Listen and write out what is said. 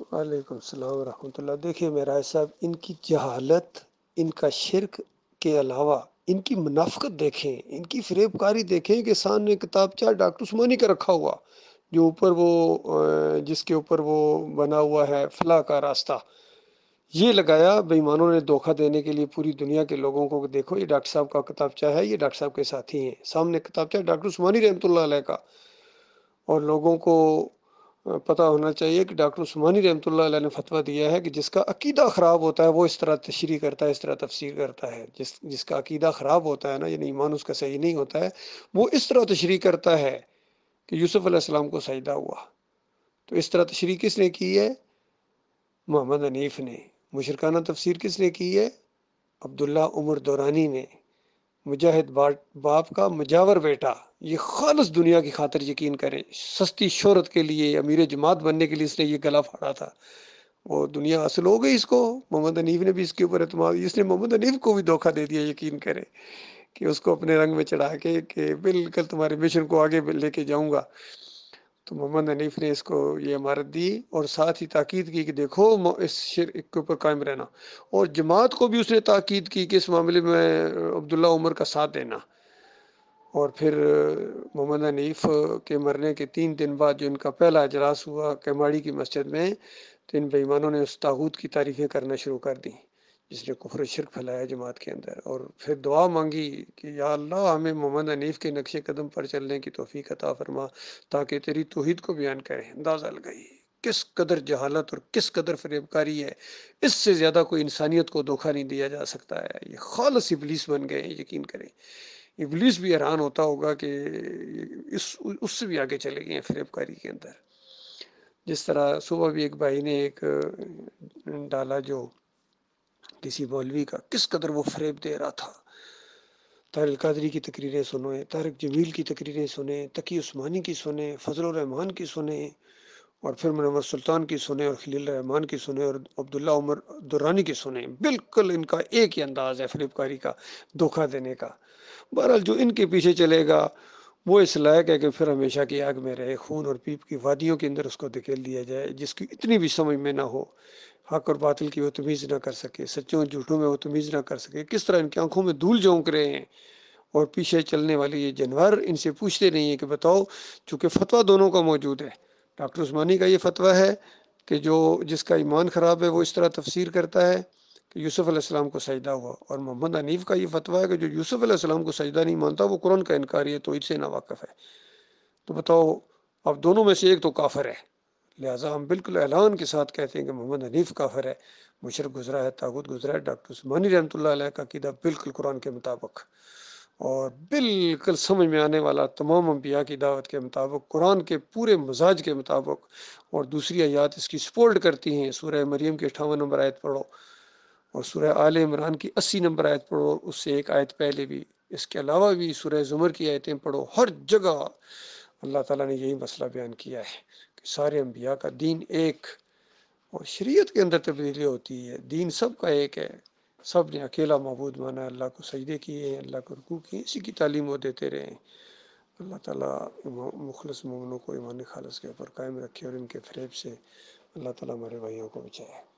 وعلیکم السلام ورحمۃ اللہ۔ دیکھیے معراج صاحب، ان کی جہالت، ان کا شرک کے علاوہ ان کی منافقت دیکھیں، ان کی فریب کاری دیکھیں کہ سامنے کتابچہ ڈاکٹر عثمانی کا رکھا ہوا، جو اوپر وہ جس کے اوپر وہ بنا ہوا ہے فلاح کا راستہ، یہ لگایا بے ایمانوں نے دھوکہ دینے کے لیے پوری دنیا کے لوگوں کو کہ دیکھو یہ ڈاکٹر صاحب کا کتابچہ ہے، یہ ڈاکٹر صاحب کے ساتھی ہیں۔ سامنے کتابچہ ڈاکٹر عثمانی رحمۃ اللہ علیہ کا، اور لوگوں کو پتہ ہونا چاہیے کہ ڈاکٹر عثمانی رحمۃ اللہ علیہ نے فتویٰ دیا ہے کہ جس کا عقیدہ خراب ہوتا ہے وہ اس طرح تشریح کرتا ہے، اس طرح تفسیر کرتا ہے۔ جس کا عقیدہ خراب ہوتا ہے نا، یعنی ایمان اس کا صحیح نہیں ہوتا ہے، وہ اس طرح تشریح کرتا ہے کہ یوسف علیہ السلام کو سجدہ ہوا۔ تو اس طرح تشریح کس نے کی ہے؟ محمد حنیف نے۔ مشرکانہ تفسیر کس نے کی ہے؟ عبداللہ عمر دورانی نے، مجاہد باپ کا مجاور بیٹا۔ یہ خالص دنیا کی خاطر یقین کریں، سستی شہرت کے لیے، امیر جماعت بننے کے لیے اس نے یہ گلا پھاڑا تھا۔ وہ دنیا حاصل ہو گئی اس کو، محمد حنیف نے بھی اس کے اوپر اعتماد، اس نے محمد حنیف کو بھی دھوکہ دے دیا، یقین کریں، کہ اس کو اپنے رنگ میں چڑھا کے کہ بالکل تمہارے مشن کو آگے لے کے جاؤں گا۔ تو محمد حنیف نے اس کو یہ امارت دی، اور ساتھ ہی تاکید کی کہ دیکھو اس شرک کے اوپر قائم رہنا، اور جماعت کو بھی اس نے تاکید کی کہ اس معاملے میں عبداللہ عمر کا ساتھ دینا۔ اور پھر محمد حنیف کے مرنے کے 3 دن بعد جو ان کا پہلا اجلاس ہوا کیماڑی کی مسجد میں، تو ان بے ایمانوں نے اس طاغوت کی تعریفیں کرنا شروع کر دی جس نے کفر و شرک پھیلایا جماعت کے اندر، اور پھر دعا مانگی کہ یا اللہ ہمیں محمد حنیف کے نقش قدم پر چلنے کی توفیق عطا فرما تاکہ تیری توحید کو بیان کریں۔ اندازہ لگائی کس قدر جہالت اور کس قدر فریب کاری ہے۔ اس سے زیادہ کوئی انسانیت کو دھوکہ نہیں دیا جا سکتا ہے۔ یہ خالص ابلیس بن گئے ہیں، یقین کریں۔ ابلیس بھی حیران ہوتا ہوگا کہ اس سے بھی آگے چلے گئے ہیں فریب کاری کے اندر۔ جس طرح صبح بھی ایک بھائی نے ایک ڈالا جو کسی مولوی کا، کس قدر وہ فریب دے رہا تھا۔ طاہر القادری کی تقریریں سنیں، طارق جمیل کی تقریریں سنیں، تقی عثمانی کی سنیں، فضل الرحمان کی سنیں، اور پھر منور سلطان کی سنیں، اور خلیل الرحمان کی سنیں، اور عبداللہ عمر دورانی کی سنیں۔ بالکل ان کا ایک ہی انداز ہے فریب کاری کا، دھوکہ دینے کا۔ بہرحال جو ان کے پیچھے چلے گا وہ اس لائق ہے کہ پھر ہمیشہ کی آگ میں رہے، خون اور پیپ کی وادیوں کے اندر اس کو دھکیل دیا جائے، جس کی اتنی بھی سمجھ میں نہ ہو، حق اور باطل کی وہ تمیز نہ کر سکے، سچوں جھوٹوں میں وہ تمیز نہ کر سکے۔ کس طرح ان کی آنکھوں میں دھول جھونک رہے ہیں، اور پیچھے چلنے والے یہ جانور ان سے پوچھتے نہیں ہیں کہ بتاؤ، چونکہ فتویٰ دونوں کا موجود ہے۔ ڈاکٹر عثمانی کا یہ فتویٰ ہے کہ جس کا ایمان خراب ہے وہ اس طرح تفسیر کرتا ہے کہ یوسف علیہ السلام کو سجدہ ہوا، اور محمد حنیف کا یہ فتویٰ ہے کہ جو یوسف علیہ السلام کو سجدہ نہیں مانتا وہ قرآن کا انکاری ہے، تو اس سے ناواقف ہے۔ تو بتاؤ، اب دونوں میں سے ایک تو کافر ہے۔ لہٰذا ہم بالکل اعلان کے ساتھ کہتے ہیں کہ محمد حنیف کافر ہے، مشرک گزرا ہے، طاغوت گزرا ہے۔ ڈاکٹر عثمانی رحمۃ اللہ علیہ کا عقیدہ بالکل قرآن کے مطابق، اور بالکل سمجھ میں آنے والا، تمام انبیاء کی دعوت کے مطابق، قرآن کے پورے مزاج کے مطابق، اور دوسری آیات اس کی سپورٹ کرتی ہیں۔ سورہ مریم کی 58 نمبر آیت پڑھو، اور سورہ آل عمران کی 80 نمبر آیت پڑھو، اس سے ایک آیت پہلے بھی، اس کے علاوہ بھی سورہ زمر کی آیتیں پڑھو۔ ہر جگہ اللہ تعالیٰ نے یہی مسئلہ بیان کیا ہے کہ سارے انبیاء کا دین ایک، اور شریعت کے اندر تبدیلی ہوتی ہے، دین سب کا ایک ہے۔ سب نے اکیلا معبود مانا، اللہ کو سجدے کیے، اللہ کو رکوع کیے، اسی کی تعلیم وہ دیتے رہے۔ اللہ تعالیٰ مخلص مومنوں کو ایمان خالص کے اوپر قائم رکھے، اور ان کے فریب سے اللہ تعالیٰ ہمارے بھائیوں کو بچائے۔